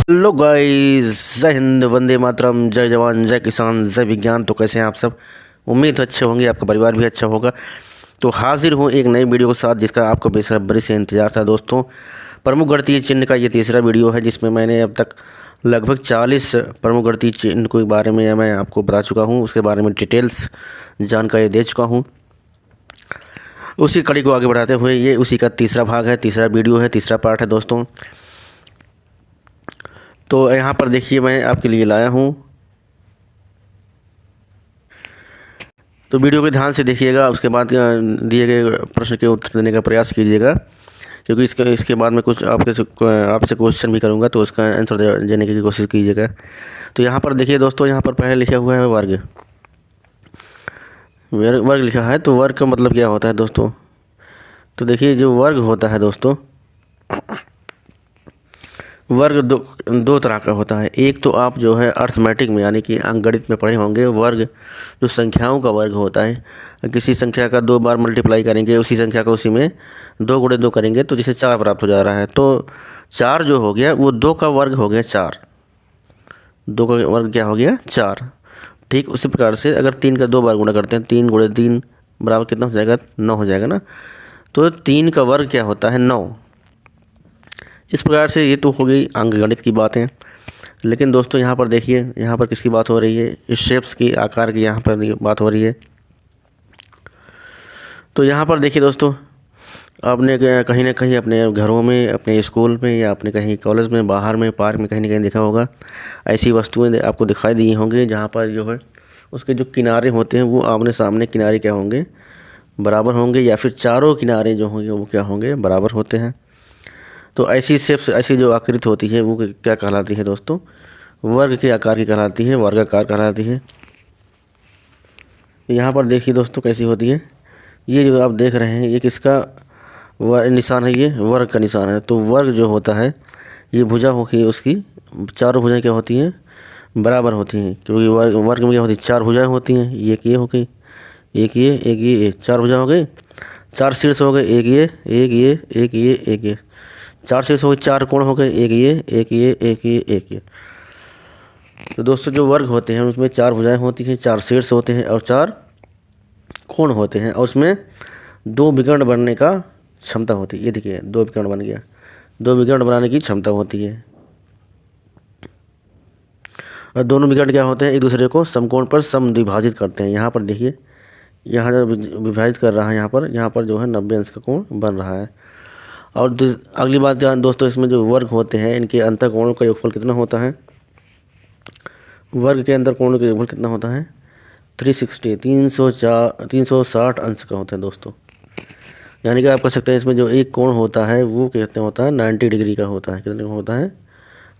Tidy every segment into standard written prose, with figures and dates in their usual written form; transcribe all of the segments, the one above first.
Hello guys, जय हिंद, वंदे मातरम, जय जवान, जय किसान, जय विज्ञान। तो कैसे हैं आप सब? उम्मीद है अच्छे होंगे, आपका परिवार भी अच्छा होगा। तो हाजिर हूँ एक नई वीडियो के साथ जिसका आपको बेसब्री से इंतजार था दोस्तों। प्रमुख गणितीय चिन्ह का ये तीसरा वीडियो है जिसमें मैंने अब तक लगभग 40 प्रमुख गणितीय चिन्ह के बारे में मैं आपको बता चुका हूँ, उसके बारे में डिटेल्स जानकारी दे चुका हूँ। उसी कड़ी को आगे बढ़ाते हुए ये उसी का तीसरा भाग है, तीसरा वीडियो है, तीसरा पार्ट है दोस्तों। तो यहाँ पर देखिए मैं आपके लिए लाया हूँ, तो वीडियो को ध्यान से देखिएगा। उसके बाद दिए गए प्रश्न के उत्तर देने का प्रयास कीजिएगा, क्योंकि इसके बाद मैं कुछ आपसे क्वेश्चन भी करूँगा, तो उसका आंसर देने की कोशिश कीजिएगा। तो यहाँ पर देखिए दोस्तों, यहाँ पर पहले लिखा हुआ है वर्ग। वर्ग लिखा है, तो वर्ग का मतलब क्या होता है दोस्तों? तो देखिए जो वर्ग होता है दोस्तों, वर्ग दो तरह का होता है। एक तो आप जो है अर्थमेटिक में यानी कि अंकगणित में पढ़े होंगे, वर्ग जो संख्याओं का वर्ग होता है। किसी संख्या का 2 बार मल्टीप्लाई करेंगे, उसी संख्या को उसी में 2 गुणे 2 करेंगे तो जिसे 4 प्राप्त हो जा रहा है। तो 4 जो हो गया वो 2 का वर्ग हो गया 4, 2 का वर्ग क्या हो गया 4। ठीक उसी प्रकार से अगर 3 का 2 बार गुणा करते हैं, 3 गुणे 3 बराबर कितना हो जाएगा? 9 हो जाएगा ना। तो 3 का वर्ग क्या होता है? 9। इस प्रकार से ये तो हो गई अंकगणित की बातें। लेकिन दोस्तों यहाँ पर देखिए, यहाँ पर किसकी बात हो रही है? इस शेप्स की, आकार की यहाँ पर बात हो रही है। तो यहाँ पर देखिए दोस्तों, आपने कहीं ना कहीं अपने घरों में, अपने स्कूल में, या अपने कहीं कॉलेज में, बाहर में, पार्क में कहीं ना कहीं देखा होगा। ऐसी वस्तुएं आपको दिखाई दी होंगी जहाँ पर जो है उसके जो किनारे होते हैं वो आमने सामने किनारे क्या होंगे? बराबर होंगे, या फिर चारों किनारे जो होंगे वो क्या होंगे? बराबर होते हैं। तो ऐसी शेप्स, ऐसी जो आकृति होती है वो क्या कहलाती है दोस्तों? वर्ग के आकार की कहलाती है, वर्गाकार कहलाती है। यहाँ पर देखिए दोस्तों कैसी होती है। ये जो आप देख रहे हैं ये किसका निशान है? ये वर्ग का निशान है। तो वर्ग जो होता है ये भुजा होगी, उसकी चारों भुजाएं क्या होती हैं? बराबर होती हैं, क्योंकि वर्ग में क्या होती है? 4 भुजाएं होती हैं। एक ये हो गई, एक ये, एक ये, 4 भुजा हो गई। 4 शीर्ष हो गए, एक ये, एक ये, एक ये, एक ये। 4 शीर्ष हो गए, 4 कोण हो गए, एक ये, एक ये, एक ये, एक ये। तो दोस्तों जो वर्ग होते हैं उसमें 4 भुजाएं होती हैं, 4 शीर्ष होते हैं और 4 कोण होते हैं, और उसमें 2 विकर्ण बनने का क्षमता होती है। ये देखिए 2 विकर्ण बन गया, 2 विकर्ण बनाने की क्षमता होती है। और दोनों विकर्ण क्या होते हैं? एक दूसरे को समकोण पर समद्विभाजित करते हैं। यहाँ पर देखिए, यहाँ जो विभाजित कर रहा है, यहाँ पर जो है 90 अंश का कोण बन रहा है। और अगली बात ध्यान दोस्तों, इसमें जो वर्ग होते हैं इनके अंतर कोणों का योगफल कितना होता है? वर्ग के अंतर कोणों का योगफल कितना होता है? 360, 360 अंश का होता है दोस्तों। यानी कि आप कह सकते हैं इसमें जो एक कोण होता है वो कितने होता है? 90 डिग्री का होता है। कितने का होता है?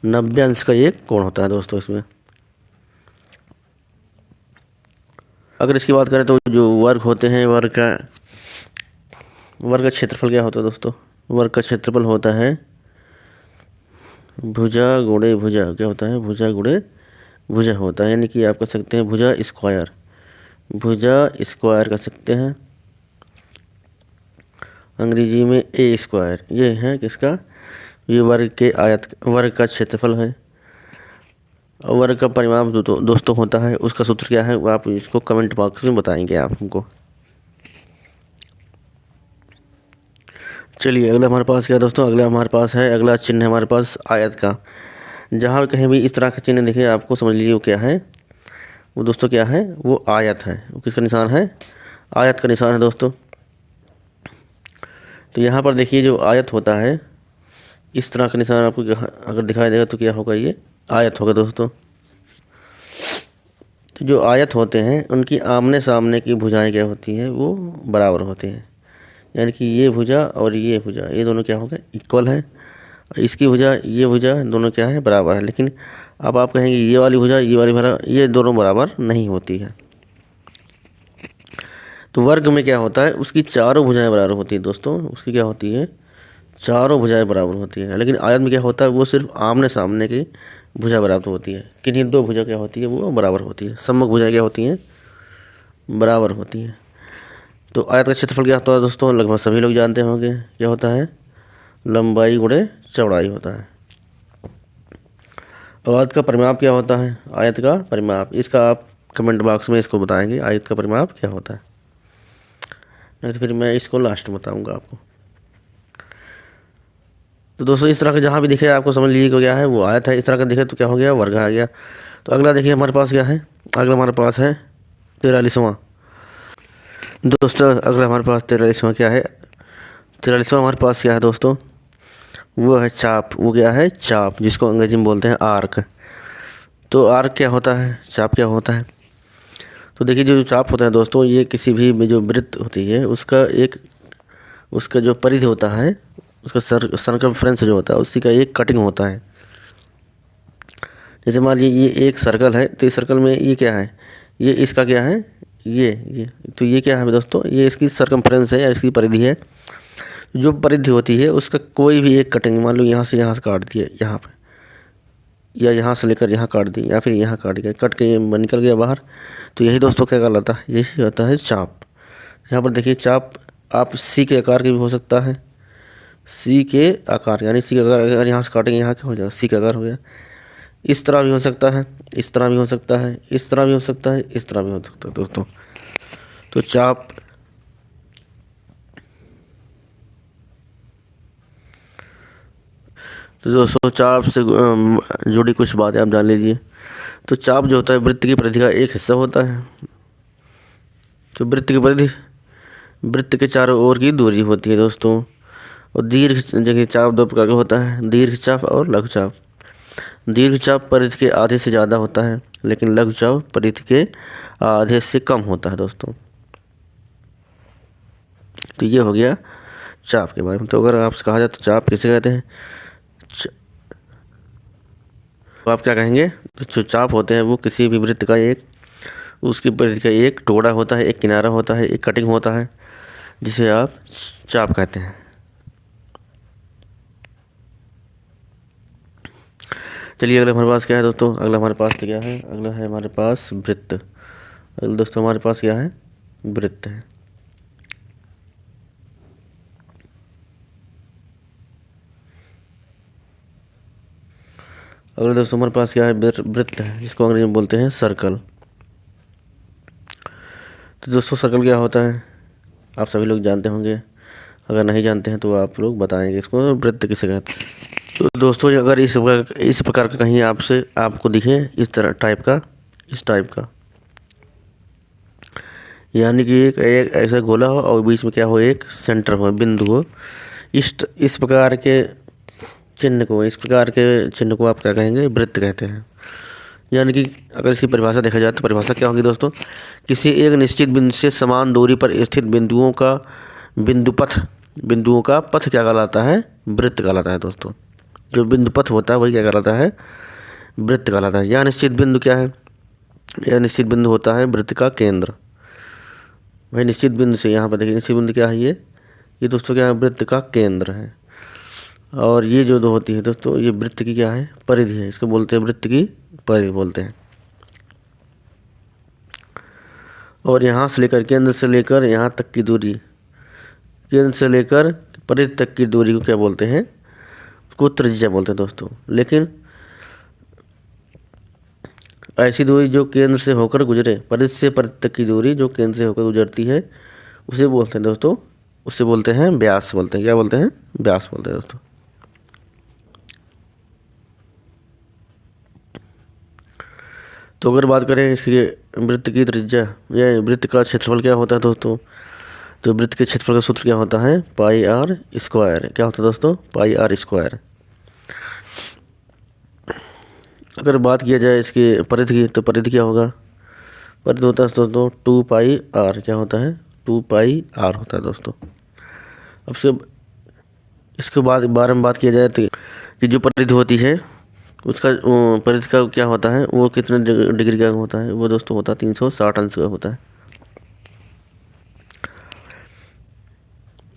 90 अंश का एक कोण होता है दोस्तों इसमें। अगर इसकी बात करें तो जो वर्ग होते हैं, वर्ग का क्षेत्रफल क्या होता है दोस्तों? वर्ग का क्षेत्रफल होता है भुजा गुणे भुजा। क्या होता है? भुजा गुणे भुजा होता है। यानी कि आप कह सकते हैं भुजा स्क्वायर, भुजा स्क्वायर कह सकते हैं, अंग्रेजी में ए स्क्वायर। ये है किसका? ये वर्ग का क्षेत्रफल है। और वर्ग का परिमाप जो दोस्तों होता है उसका सूत्र क्या है वो आप इसको कमेंट बॉक्स में बताएंगे आप हमको। चलिए अगला हमारे पास क्या है दोस्तों? अगला चिन्ह है हमारे पास आयत का। जहाँ कहीं भी इस तरह का चिन्ह दिखे आपको समझ लीजिए वो क्या है? वो दोस्तों क्या है? वो आयत है। वो किसका निशान है? आयत का निशान है दोस्तों। तो यहाँ पर देखिए जो आयत होता है इस तरह का निशान आपको अगर दिखाई देगा तो क्या होगा? ये आयत होगा दोस्तों। तो जो आयत होते हैं उनकी आमने सामने की भुजाएं क्या होती हैं? वो बराबर होती हैं। यानी कि ये भुजा और ये भुजा, ये दोनों क्या हो गए? इक्वल है। इसकी भुजा, ये भुजा, दोनों क्या है? बराबर है। लेकिन अब आप कहेंगे ये वाली भुजा, ये वाली भुजा, ये दोनों बराबर नहीं होती है। तो वर्ग में क्या होता है? उसकी चारों भुजाएं बराबर होती है दोस्तों। उसकी क्या होती है? चारों भुजाएं बराबर होती है। लेकिन आयत में क्या होता है? वो सिर्फ आमने सामने की भुजा बराबर होती है। किन्हीं 2 भुजा क्या होती है? वो बराबर होती है। सम्मुख भुजाएं क्या होती हैं? बराबर होती हैं। तो आयत का क्षेत्रफल क्या होता है दोस्तों? लगभग सभी लोग जानते होंगे क्या होता है? लंबाई गुणे चौड़ाई होता है। आयत का परिमाप क्या होता है? आयत का परिमाप, इसका आप कमेंट बॉक्स में इसको बताएंगे आयत का परिमाप क्या होता है, नहीं तो फिर मैं इसको लास्ट में बताऊंगा आपको। तो दोस्तों इस तरह का जहाँ भी दिखे आपको समझ लीजिए कि क्या है वो आयत है, इस तरह का दिखे तो क्या हो गया, वर्ग आ गया। तो अगला देखिए हमारे पास क्या है, अगला हमारे पास है 43वां। दोस्तों अगला हमारे पास 43वां क्या है, 43वां हमारे पास क्या है दोस्तों, वो है चाप। वो क्या है, चाप, जिसको अंग्रेजी में बोलते हैं आर्क। तो आर्क क्या होता है, चाप क्या होता है? तो देखिए जो चाप होता है दोस्तों, ये किसी भी जो वृत्त होती है उसका एक, उसका जो परिधि होता है, उसका सर्कमफ्रेंस जो होता है उसी का एक कटिंग होता है। जैसे मान लीजिए ये एक सर्कल है, तो इस सर्कल में ये क्या है, ये इसका क्या है, ये तो ये क्या है दोस्तों, ये इसकी सर्कमफ्रेंस है या इसकी परिधि है। जो परिधि होती है उसका कोई भी एक कटिंग, मान लो यहाँ से काट दिया यहाँ पे, या यहाँ से लेकर यहाँ काट दी, या फिर यहाँ काट गया, कट के ये निकल गया बाहर, तो यही दोस्तों क्या कहलाता है, यही होता है चाप। यहाँ पर देखिए चाप आप सी के आकार की भी हो सकता है, सी के आकार, यानी सी का आकार अगर यहाँ से काटेंगे यहाँ क्या हो जाएगा, सी का आकार हो गया। इस तरह भी हो सकता है, इस तरह भी हो सकता है, इस तरह भी हो सकता है, इस तरह भी हो सकता है दोस्तों। तो चाप तो दोस्तों चाप से जुड़ी कुछ बातें आप जान लीजिए। तो चाप जो होता है वृत्त की परिधि का एक हिस्सा होता है। तो वृत्त की परिधि, वृत्त के चारों ओर की दूरी होती है दोस्तों। और दीर्घ जगह चाप दो प्रकार का होता है, दीर्घ चाप और लघु चाप। दीर्घ चाप परिधि के आधे से ज़्यादा होता है, लेकिन लघु चाप परिधि के आधे से कम होता है दोस्तों। तो ये हो गया चाप के बारे में। तो अगर आपसे कहा जाए तो चाप किसे कहते हैं, तो आप क्या कहेंगे, तो जो चाप होते हैं वो किसी भी वृत्त का एक, उसकी परिधि का एक टुकड़ा होता है, एक किनारा होता है, एक कटिंग होता है, जिसे आप चाप कहते हैं। चलिए अगला हमारे पास क्या है दोस्तों, अगला हमारे पास तो क्या है, अगला है हमारे पास वृत्त। अगला दोस्तों हमारे पास क्या है, वृत्त है। अगला दोस्तों हमारे पास क्या है, वृत्त है, जिसको अंग्रेजी में बोलते हैं सर्कल। तो दोस्तों सर्कल क्या होता है आप सभी लोग जानते होंगे, अगर नहीं जानते हैं तो आप लोग बताएंगे इसको वृत्त किसे कहते हैं। तो दोस्तों अगर इस प्रकार का कहीं आपसे आपको दिखे इस तरह टाइप का, इस टाइप का, यानी कि एक ऐसा गोला हो और बीच में क्या हो, एक सेंटर हो, बिंदु हो, इस प्रकार के चिन्ह को, इस प्रकार के चिन्ह को आप क्या कहेंगे, वृत्त कहते हैं। यानी कि अगर इसी परिभाषा देखा जाए तो परिभाषा क्या होगी दोस्तों, किसी एक निश्चित बिंदु से समान दूरी पर स्थित बिंदुओं का पथ क्या कहलाता है, वृत्त कहलाता है दोस्तों। जो बिंदु पथ होता है वही क्या कहलाता है, वृत्त कहलाता है। यह निश्चित बिंदु क्या है, यह निश्चित बिंदु होता है वृत्त का केंद्र। भाई निश्चित बिंदु से यहाँ पर देखिए निश्चित बिंदु क्या है, ये दोस्तों क्या है, वृत्त का केंद्र है। और ये जो दो होती है दोस्तों, ये वृत्त की क्या है, परिधि है, इसको बोलते हैं वृत्त की परिधि बोलते हैं। और यहाँ से लेकर केंद्र से लेकर यहाँ तक की दूरी, केंद्र से लेकर परिधि तक की दूरी को क्या बोलते हैं, उसको त्रिज्या बोलते हैं दोस्तों। लेकिन ऐसी दूरी जो केंद्र से होकर गुजरे, परिधि से परिधि तक की दूरी जो केंद्र से होकर गुजरती है उसे बोलते हैं दोस्तों, उसे बोलते हैं व्यास बोलते हैं। क्या बोलते हैं, व्यास बोलते हैं दोस्तों। तो अगर बात करें इसकी वृत्त की त्रिज्या या वृत्त का क्षेत्रफल क्या होता है दोस्तों, तो वृत्त के क्षेत्रफल का सूत्र क्या होता है, पाई आर स्क्वायर। क्या होता है दोस्तों, पाई आर स्क्वायर। अगर बात किया जाए इसकी परिधि की, तो परिधि क्या होगा, परिधि होता है दोस्तों 2 पाई आर। क्या होता है, 2 पाई आर होता है दोस्तों। अब से इसके बाद बारे में बात किया जाए तो कि जो परिधि होती है उसका परिधि का क्या होता है, वो कितने डिग्री का होता है, वो दोस्तों होता है 360 अंश का होता है।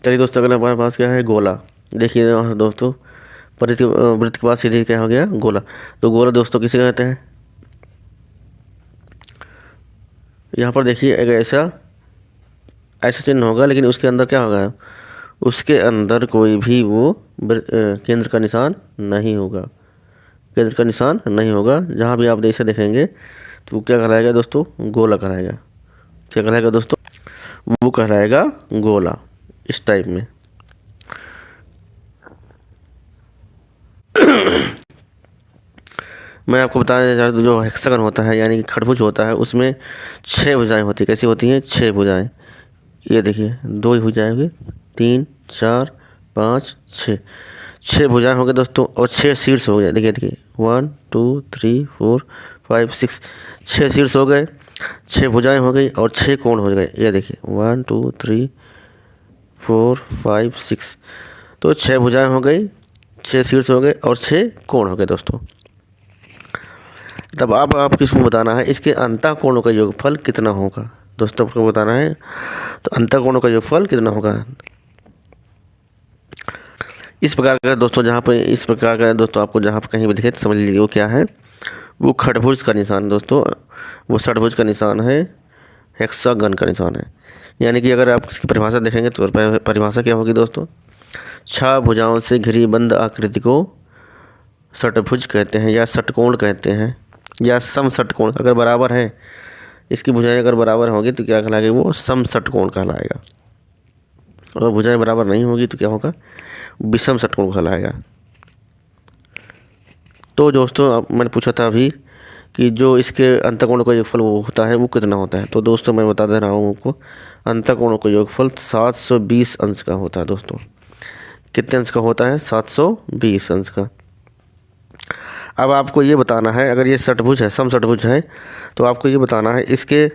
चलिए दोस्तों अगला हमारे पास क्या है, गोला। देखिए दोस्तों परिधि वृत्त के पास सीधे क्या हो गया, गोला। तो गोला दोस्तों किसे कहते हैं, यहाँ पर देखिए एक ऐसा चिन्ह होगा, लेकिन उसके अंदर क्या होगा, उसके अंदर कोई भी वो केंद्र का निशान नहीं होगा, केंद्र का निशान नहीं होगा। जहाँ भी आप ऐसे देखेंगे तो वो क्या कहलाएगा दोस्तों, गोला कहलाएगा। क्या कहलाएगा दोस्तों, वो कहलाएगा गोला, इस टाइप में। मैं आपको बताना चाहता हूँ, जो हेक्सागन होता है यानी कि खरबूज होता है, उसमें 6 भुजाएं होती है। कैसी होती हैं, 6 भुजाएं। ये देखिए 2 भुजाएं होगी, 3 4 5 6, 6 भुजाएं हो गए दोस्तों, और 6 शीर्ष हो गए। देखिए देखिए 1 2 3 4 5 6, 6 शीर्ष हो गए, 6 भुजाएं हो गई और 6 कोण हो गए। ये देखिए 1 2 3 4 5 6, तो 6 भुजाएं हो गई, 6 शीर्ष हो गए और 6 कोण हो गए दोस्तों। तब अब आप किसको बताना है, इसके अंतःकोणों का योगफल कितना होगा दोस्तों, आपको बताना है। तो अंतःकोणों का योगफल कितना होगा, इस प्रकार का दोस्तों, जहाँ पर इस प्रकार का दोस्तों आपको जहाँ पर कहीं भी दिखे तो समझ लीजिए वो क्या है, वो खड़भुज का निशान दोस्तों, वो षटभुज का निशान है, हेक्सागन का निशान है। यानी कि अगर आप इसकी परिभाषा देखेंगे तो परिभाषा क्या होगी दोस्तों, 6 भुजाओं से घिरी बंद आकृति को षटभुज कहते हैं, या षटकोण कहते हैं, या सम षटकोण। अगर बराबर है, इसकी भुजाएं अगर बराबर होगी तो क्या कहलाएगा, वो सम षटकोण कहलाएगा। और भुजाएं बराबर नहीं होगी तो क्या होगा, विषम षटकोण कहलाएगा। तो दोस्तों अब मैंने पूछा था अभी कि जो इसके अंतःकोणों का योगफल वो होता है, वो कितना होता है। तो दोस्तों मैं बता दे रहा हूँ आपको, अंतःकोणों का योगफल 720 अंश का होता है दोस्तों। कितने अंश का होता है, 720 अंश का। अब आपको ये बताना है, अगर ये षटभुज है, सम षटभुज है, तो आपको ये बताना है इसके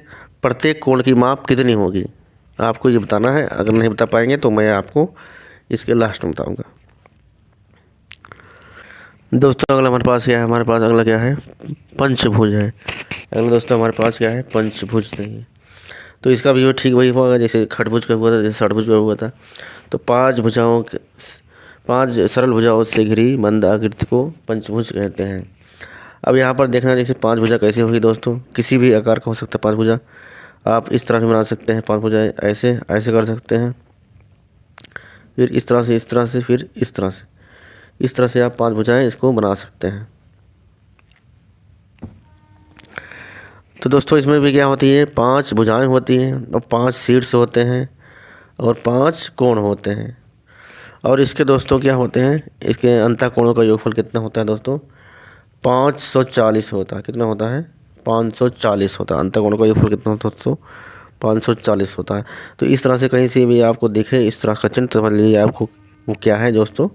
प्रत्येक कोण की माप कितनी होगी, आपको ये बताना है। अगर नहीं बता पाएंगे तो मैं आपको इसके लास्ट में बताऊंगा। दोस्तों अगला हमारे पास क्या है, हमारे पास अगला क्या है, पंचभुज है। अगला दोस्तों हमारे पास क्या है, पंचभुज नहीं है। तो इसका भी ठीक वही होगा जैसे खटभुज का हुआ था, जैसे षटभुज का हुआ था। तो 5 सरल भुजाओं से घिरी मंद आकृति को पंचभुज कहते हैं। अब यहाँ पर देखना, जैसे 5 भुजा कैसे होगी दोस्तों, किसी भी आकार का हो सकता है 5 भुजा। आप इस तरह से बना सकते हैं 5 भुजाएं, ऐसे ऐसे कर सकते हैं, फिर इस तरह से, इस तरह से, फिर इस तरह से, इस तरह से आप 5 भुजाएं इसको बना सकते हैं। तो दोस्तों इसमें भी क्या होती है, 5 भुजाएं होती हैं और 5 शीर्ष होते हैं और 5 कोण होते हैं। और इसके दोस्तों क्या होते हैं, इसके अंतःकोणों का योगफल कितना होता है दोस्तों, 540 होता है। कितना होता है, 540 होता है। अंतःकोणों का योगफल कितना होता है दोस्तों, 540 होता है। तो इस तरह से कहीं से भी आपको दिखे इस तरह का चिन्ह, समझ लीजिए आपको वो क्या है दोस्तों,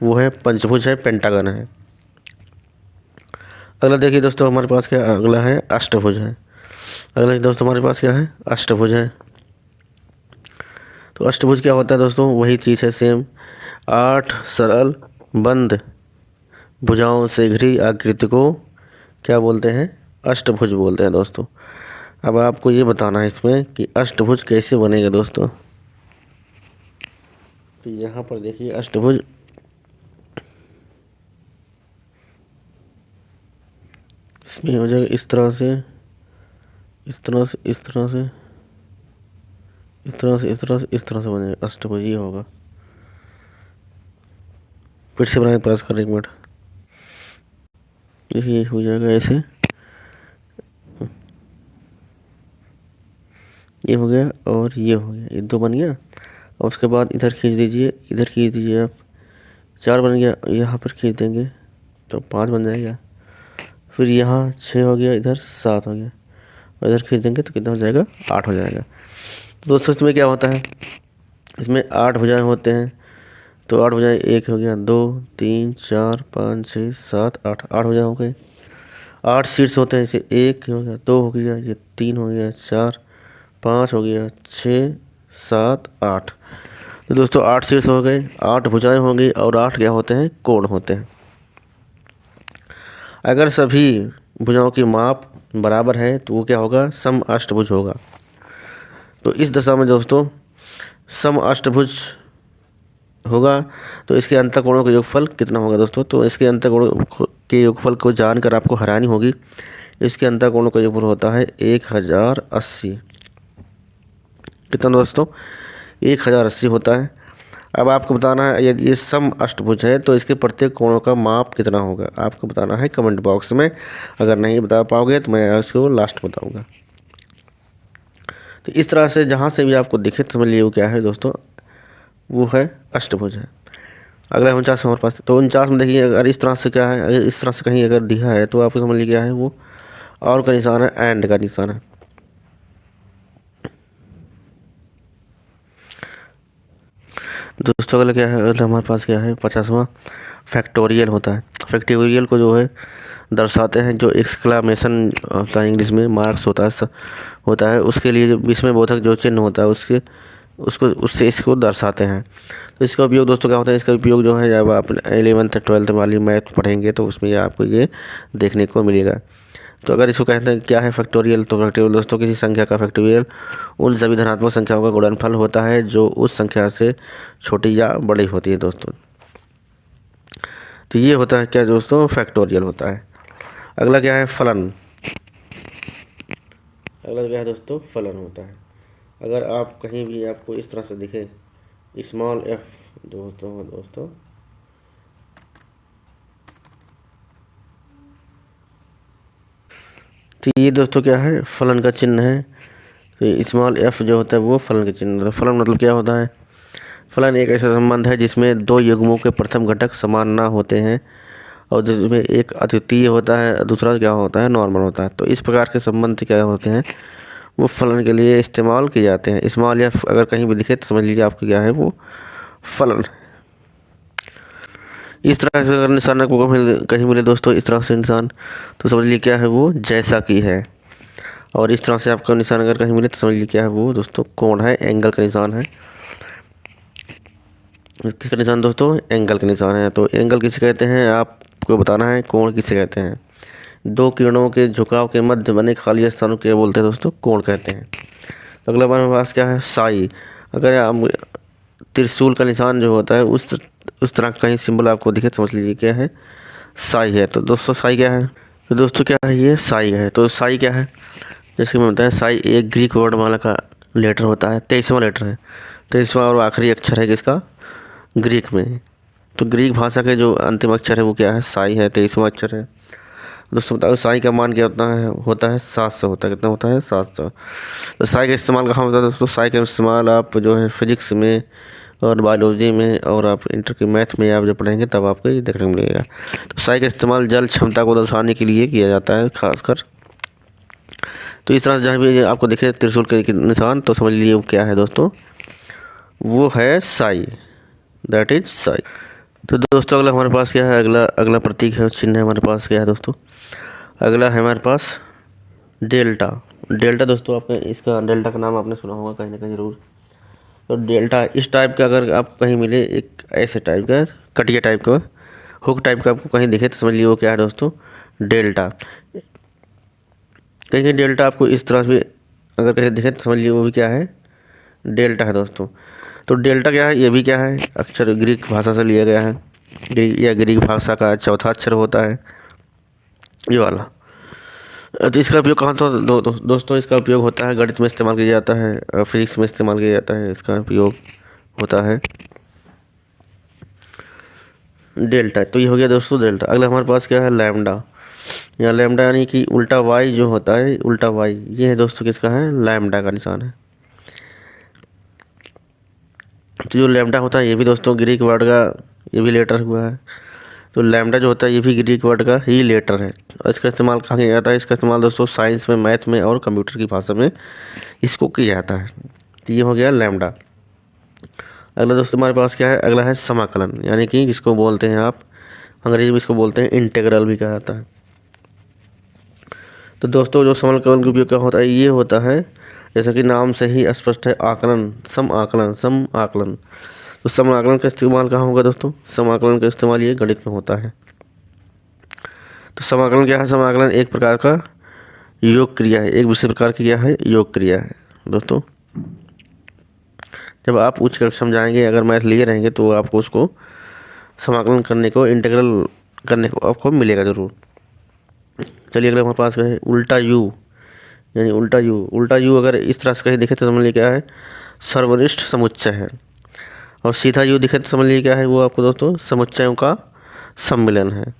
वो है पंचभुज है, पेंटागन है। अगला देखिए दोस्तों हमारे पास क्या, अगला है अष्टभुज है। अगला दोस्तों हमारे पास क्या है, अष्टभुज है। तो अष्टभुज क्या होता है दोस्तों, वही चीज़ है सेम, 8 सरल बंद भुजाओं से घिरी आकृति को क्या बोलते हैं, अष्टभुज बोलते हैं दोस्तों। अब आपको ये बताना है इसमें कि अष्टभुज कैसे बनेगा दोस्तों। तो यहाँ पर देखिए अष्टभुज, इसमें हो जाएगा इस तरह से, इस तरह से, इस तरह से, इस तरह से, इस तरह से, इस तरह से बनेगा अष्टभुज, ये होगा। फिर से बनाए प्रयास कर, 1 मिनट। ये हो जाएगा ऐसे, ये हो गया और ये हो गया, ये 2 बन गया। और उसके बाद इधर खींच दीजिए, इधर खींच दीजिए आप, 4 बन गया। यहाँ पर खींच देंगे तो 5 बन जाएगा। फिर यहाँ 6 हो गया, इधर 7 हो गया, और इधर खींच देंगे तो कितना हो जाएगा, 8 हो जाएगा। तो दोस्तों इसमें क्या होता है, इसमें 8 भुजाएं होते हैं। तो 8 भुजाएं, 1 हो गया, 2 3 4 5 6 7 8, 8 भुजाएं हो गए। 8 शीर्ष होते हैं, जैसे 1 हो गया, 2 हो गया, ये 3 हो गया, 4 5 हो गया, 6 7 8। तो दोस्तों 8 शीर्ष हो गए, 8 भुजाएं होंगी और 8 क्या होते हैं, कोण होते हैं। अगर सभी भुजाओं की माप बराबर है तो वो क्या होगा, सम अष्टभुज होगा। तो इस दशा में दोस्तों सम अष्टभुज होगा। तो इसके अंतःकोणों का योगफल कितना होगा दोस्तों, तो इसके अंतःकोणों के योगफल को जानकर आपको हैरानी होगी। इसके अंतःकोणों का योगफल होता है 1080। कितना दोस्तों, 1080 होता है। अब आपको बताना है यदि ये सम अष्टभुज है तो इसके प्रत्येक कोणों का माप कितना होगा, आपको बताना है कमेंट बॉक्स में। अगर नहीं बता पाओगे तो मैं इसको लास्ट बताऊंगा। तो इस तरह से जहाँ से भी आपको दिखे तो समझ लीजिए वो क्या है दोस्तों, वो है अष्टभुज है। अगला 49 हमारे पास, तो 49 में देखिए अगर इस तरह से क्या है, अगर इस तरह से कहीं अगर दिखा है तो आपको समझ लीजिए क्या है वो, और का निशान है, एंड का निशान है। दोस्तों अगला क्या है, अगला हमारे पास क्या है 50वां, फैक्टोरियल होता है। फैक्टोरियल को जो है दर्शाते हैं, जो एक्सक्लामेशन होता है इंग्लिश में, मार्क्स होता है उसके लिए जो इसमें बोधक जो चिन्ह होता है उससे इसको दर्शाते हैं। तो इसका उपयोग दोस्तों क्या होता है, इसका उपयोग जो है जब आप 11th 12th वाली मैथ पढ़ेंगे तो उसमें आपको ये देखने को मिलेगा। तो अगर इसको कहते हैं क्या है फैक्टोरियल, तो फैक्टोरियल दोस्तों किसी संख्या का फैक्टोरियल उन सभी धनात्मक संख्याओं का गुणनफल होता है जो उस संख्या से छोटी या बड़ी होती है दोस्तों। तो ये होता है क्या दोस्तों, फैक्टोरियल होता है। अगला क्या है, फलन। अगला क्या है दोस्तों, फलन होता है। अगर आप कहीं भी आपको इस तरह से दिखे स्मॉल एफ दोस्तों तो ये दोस्तों क्या है, फलन का चिन्ह है। तो स्मॉल एफ जो होता है वो फलन का चिन्ह। फलन मतलब क्या होता है, फलन एक ऐसा संबंध है जिसमें दो युग्मों के प्रथम घटक समान ना होते हैं और जिसमें एक अद्वितीय होता है, दूसरा क्या होता है, नॉर्मल होता है। तो इस प्रकार के संबंध क्या होते हैं, वो फलन के लिए इस्तेमाल किए जाते हैं। स्मॉल एफ अगर कहीं भी दिखे तो समझ लीजिए आपको क्या है वो फलन। इस तरह से अगर निशान आपको कहीं मिले दोस्तों, इस तरह से निशान, तो समझ लीजिए क्या है वो जैसा कि है। और इस तरह से आपका निशान अगर कहीं मिले तो समझ लीजिए क्या है वो दोस्तों कोण है, एंगल का निशान है। किसका निशान दोस्तों, एंगल का निशान है। तो एंगल किसे कहते हैं आपको बताना है, कोण किसे कहते हैं। दो किरणों के झुकाव के मध्य बने खाली स्थानों को क्या बोलते हैं दोस्तों, कोण कहते हैं। तो अगला हमारे पास क्या है, साई। अगर आप त्रिशूल का निशान जो होता है उस तरह का कहीं सिंबल आपको दिखे तो समझ लीजिए क्या है, साई है। तो दोस्तों साई क्या है, तो दोस्तों क्या है, ये साई है। तो साई क्या है, जैसे कि मैं बताया साई एक ग्रीक वर्णमाला का लेटर होता है, 23वां लेटर है, 23वां और आखिरी अक्षर है किसका, ग्रीक में। तो ग्रीक भाषा के जो अंतिम अक्षर है वो क्या है, साई है, 23वां अक्षर है। दोस्तों बताओ साई का मान क्या होता है 700 होता है। कितना होता है, 700। तो साई का इस्तेमाल कहाँ होता है दोस्तों, साई का इस्तेमाल आप जो है फिजिक्स में और बायोलॉजी में और आप इंटर के मैथ में आप जब पढ़ेंगे तब आपको ये देखने को मिलेगा। तो साई का इस्तेमाल जल क्षमता को दर्शाने के लिए किया जाता है खासकर। तो इस तरह से जहाँ भी आपको दिखे त्रिशूल के निशान तो समझ लीजिए वो क्या है दोस्तों, वो है साई, दैट इज साई। तो दोस्तों अगला हमारे पास क्या है, अगला प्रतीक है, चिन्ह है हमारे पास क्या है दोस्तों, अगला है हमारे पास डेल्टा। डेल्टा दोस्तों आपने इसका डेल्टा का नाम आपने सुना होगा कहीं ना कहीं ज़रूर। तो डेल्टा इस टाइप का अगर आप कहीं मिले, एक ऐसे टाइप का कटिया टाइप का हुक टाइप का आपको कहीं दिखे तो समझ लीजिए वो क्या है दोस्तों, डेल्टा। कहीं कहीं डेल्टा आपको इस तरह से अगर कहीं दिखे तो समझ लीजिए वो भी क्या है, डेल्टा है दोस्तों। तो डेल्टा क्या है, ये भी क्या है, अक्षर ग्रीक भाषा से लिया गया है, ग्रीक भाषा का चौथा अक्षर होता है ये वाला। तो इसका उपयोग कहाँ तो दोस्तों इसका उपयोग होता है गणित में इस्तेमाल किया जाता है, फिजिक्स में इस्तेमाल किया जाता है, इसका उपयोग होता है डेल्टा। तो ये हो गया दोस्तों डेल्टा। अगला हमारे पास क्या है, लैम्डा। यहाँ लैम्डा यानी कि उल्टा वाई जो होता है, उल्टा वाई ये है दोस्तों किसका है, लैम्डा का निशान है। तो जो लैम्डा होता है ये भी दोस्तों ग्रीक वर्ड का ये भी लेटर हुआ है। तो लैम्डा जो होता है ये भी ग्रीक वर्ड का ही लेटर है और इसका इस्तेमाल कहाँ किया जाता है, इसका इस्तेमाल दोस्तों साइंस में, मैथ में और कंप्यूटर की भाषा में इसको किया जाता है। तो ये हो गया लैम्डा। अगला दोस्तों हमारे पास क्या है, अगला है समाकलन, यानी कि जिसको बोलते हैं आप अंग्रेजी में इसको बोलते हैं इंटीग्रल भी कहा जाता है। तो दोस्तों जो समाकलन का उपयोग क्या होता है, ये होता है जैसा कि नाम से ही स्पष्ट है, आकलन, सम आकलन। तो समाकलन का इस्तेमाल कहाँ होगा दोस्तों, समाकलन का इस्तेमाल ये गणित में होता है। तो समाकलन क्या है, समाकलन एक प्रकार का योग क्रिया है, एक विशेष प्रकार की क्या है, योग क्रिया है दोस्तों। जब आप उच्च कक्षा में जाएंगे अगर मैथ लिए रहेंगे तो आपको उसको समाकलन करने को, इंटीग्रल करने को आपको मिलेगा ज़रूर। चलिए अगला हमारे पास है उल्टा यू, यानी उल्टा यू अगर इस तरह से कहीं देखे तो समझ लीजिए क्या है, सर्वनिष्ठ समुच्चय है। और सीधा यू दिखे तो समझ लीजिए क्या है वो आपको दोस्तों, समुच्चयों का सम्मिलन है।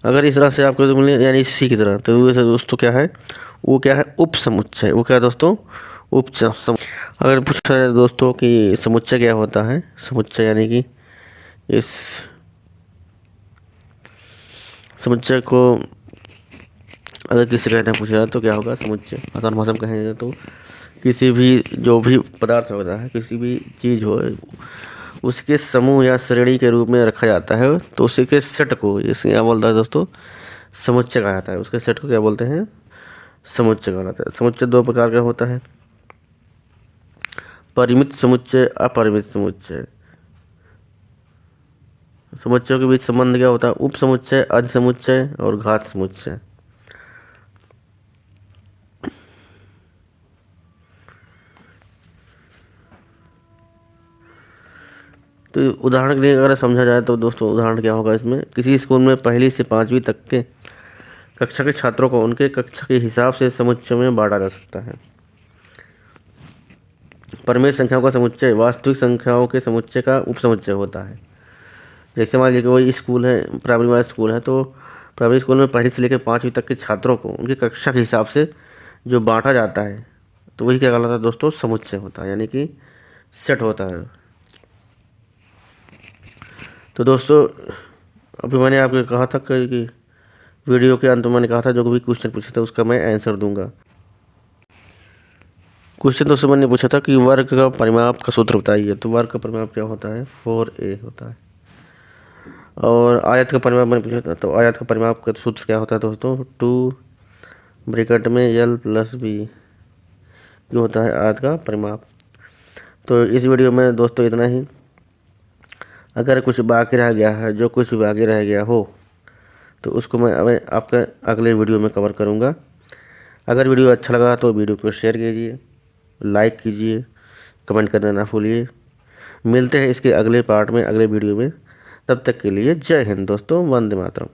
अगर इस तरह से आपको तो मिले यानी सी की तरह, तो वैसे दोस्तों क्या है, वो क्या है, उप समुच्चय। वो क्या है दोस्तों, अगर पूछा जाए दोस्तों कि समुच्चय क्या होता है, समुच्चय यानी कि इस समुच्चय को अगर किसी कहते हैं पूछा जाए तो क्या होगा, समुच्चय आसान भाषा में कहेंगे तो किसी भी जो भी पदार्थ होता है, किसी भी चीज़ हो, उसके समूह या श्रेणी के रूप में रखा जाता है, तो उसी के सेट को इसे क्या बोलता है दोस्तों, समुच्चय कहा जाता है। उसके सेट को क्या बोलते हैं, समुच्चय कहा जाता है। समुच्चय दो प्रकार का होता है, परिमित समुच्चय, अपरिमित समुच्चय। समुच्चयों के बीच संबंध क्या होता है, उप समुच्चय, अधि समुच्चय और घात समुच्चय। तो उदाहरण के लिए अगर समझा जाए तो दोस्तों उदाहरण क्या होगा इसमें, किसी स्कूल में पहली से 5वीं तक के कक्षा के छात्रों को उनके कक्षा के हिसाब से समुच्चय में बांटा जा सकता है। परिमेय संख्याओं का समुच्चय वास्तविक संख्याओं के समुच्चय का उपसमुच्चय होता है। जैसे मान लीजिए कि कोई स्कूल है, प्राइमरी वाला स्कूल है, तो प्राइमरी स्कूल में पहली से लेकर 5वीं तक के छात्रों को उनकी कक्षा के हिसाब से जो बांटा जाता है, तो वही क्या कहलाता है दोस्तों, समुच्चय होता है, यानी कि सेट होता है। तो दोस्तों अभी मैंने आपको कहा था कि वीडियो के अंत में मैंने कहा था जो भी क्वेश्चन पूछा था उसका मैं आंसर दूंगा। क्वेश्चन दोस्तों मैंने पूछा था कि वर्ग का परिमाप का सूत्र बताइए, तो वर्ग का परिमाप क्या होता है, 4a होता है। और आयत का परिमाप मैंने पूछा था, तो आयत का परिमाप का सूत्र क्या होता है दोस्तों, 2 ब्रैकेट में l + b, ये होता है आयत का परिमाप। तो इस वीडियो में दोस्तों इतना ही। अगर कुछ बाकी रह गया है, जो कुछ बाकी रह गया हो, तो उसको मैं आपके अगले वीडियो में कवर करूँगा। अगर वीडियो अच्छा लगा तो वीडियो को शेयर कीजिए, लाइक कीजिए, कमेंट करना ना भूलिए। मिलते हैं इसके अगले पार्ट में, अगले वीडियो में। तब तक के लिए जय हिंद दोस्तों, वंदे मातरम।